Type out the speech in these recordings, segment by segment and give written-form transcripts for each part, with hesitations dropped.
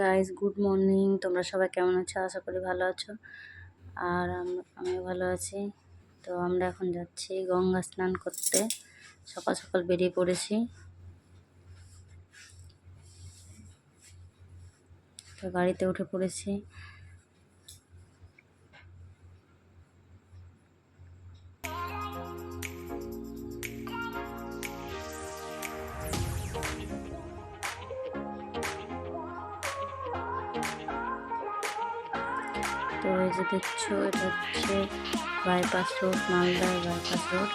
Guys, good morning. তোমরা সবাই কেমন আছো? আশা করি ভালো আছো। আর আমিও ভালো আছি। তো আমরা এখন যাচ্ছি গঙ্গা স্নান করতে। সকাল সকাল বেরিয়ে পড়েছি। তো গাড়িতে উঠে পড়েছি। তো এই যে দেখছো, এটা হচ্ছে বাইপাস রোড, মালদার বাইপাস রোড।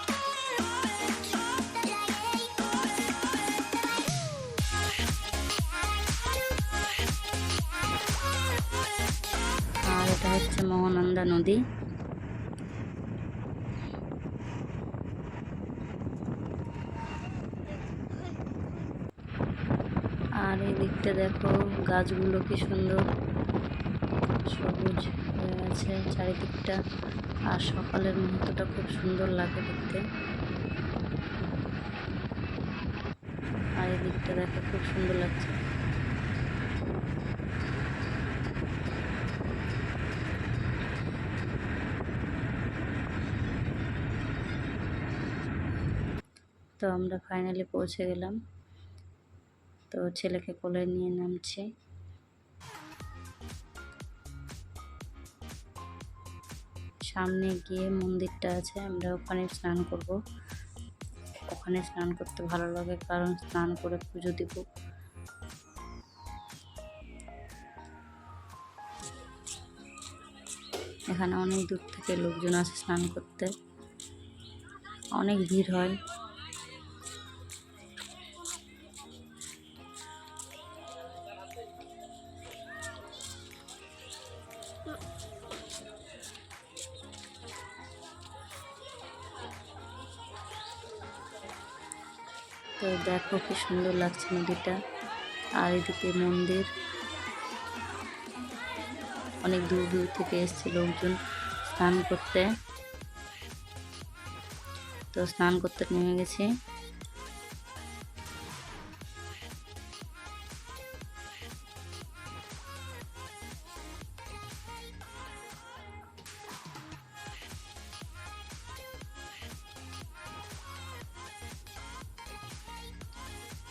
আর এটা হচ্ছে মহানন্দা নদী। আর এই দিকটা দেখো, গাছগুলো কি সুন্দর সবুজ হয়ে আছে চারিদিকটা। আর সকালের মুহূর্তটা খুব সুন্দর লাগে দেখতে। আর এই দিকটা দেখো, খুব সুন্দর লাগছে। তো আমরা ফাইনালি পৌঁছে গেলাম। তো ছেলেকে কোলে নিয়ে নামছি। সামনে গিয়ে মন্দিরটা আছে, আমরা ওখানে স্নান করব। ওখানে স্নান করতে ভালো লাগে, কারণ স্নান করে পুজো দিব। এখানে অনেক দূর থেকে লোকজন আসে স্নান করতে, অনেক ভিড় হয়। তো দেখো কি সুন্দর লাগছে নদীটা। আর এদিকে মন্দির, অনেক দূর দূর থেকে এসছে লোকজন স্নান করতে। তো স্নান করতে নেমে গেছি।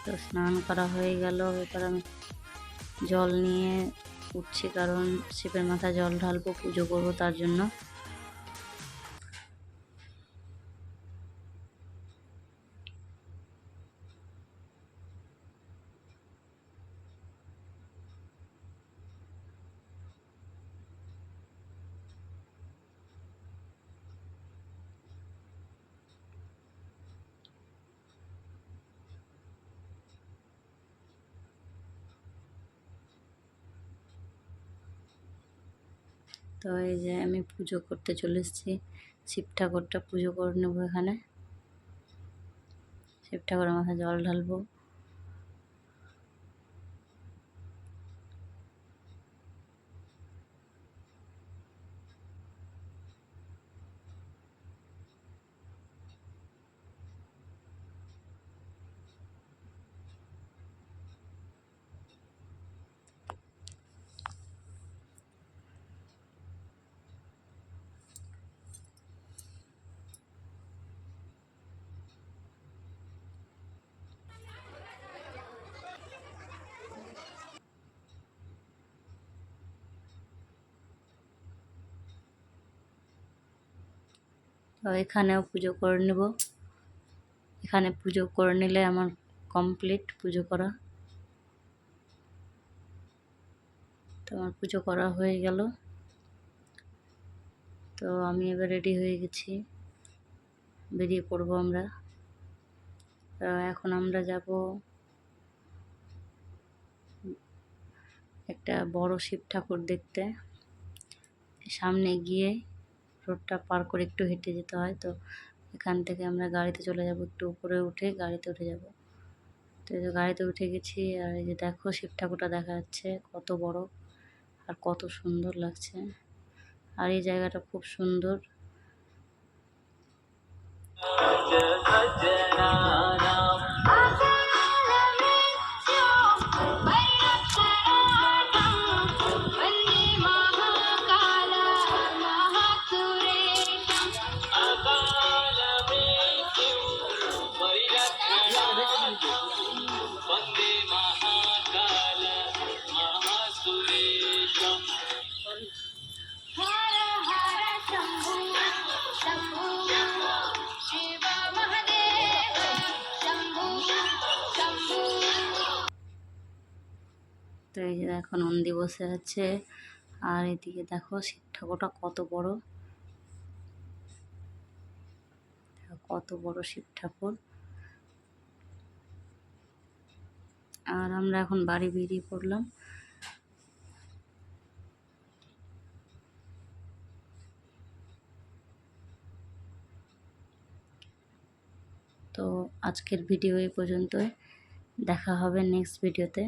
তো স্নান করা হয়ে গেল। এবার আমি জল নিয়ে উঠছি, কারণ শিবের মাথায় জল ঢালবো, পুজো করবো তার জন্য। তো এই যে আমি পুজো করতে চলে এসেছি। শিব ঠাকুরটা পুজো করে নেবো এখানে। শিব ঠাকুরের মাথায় জল ঢালবো। তো এখানেও পুজো করে নেব। এখানে পুজো করে নিলে আমার কমপ্লিট পুজো করা। তো আমার পুজো করা হয়ে গেল। তো আমি এবার রেডি হয়ে গেছি, বেরিয়ে পড়বো আমরা। এখন আমরা যাব একটা বড় শিব ঠাকুর দেখতে। সামনে গিয়ে রোডটা পার করে একটু হেঁটে যেতে হয়। তো এখান থেকে আমরা গাড়িতে চলে যাব, একটু উপরে উঠে গাড়িতে উঠে যাব। তো এই যে গাড়িতে উঠে গেছি। আর এই যে দেখো, শিব ঠাকুরটা দেখা যাচ্ছে কত বড় আর কত সুন্দর লাগছে। আর এই জায়গাটা খুব সুন্দর। তো এই যে দেখো নন্দী বসে আছে, আর এদিকে দেখো শিব ঠাকুরটা কত বড়, কত বড় শিব ঠাকুর। আর আমরা এখন বাড়ি বেরিয়ে পড়লাম। তো আজকের ভিডিও এই পর্যন্তই, দেখা হবে নেক্সট ভিডিওতে।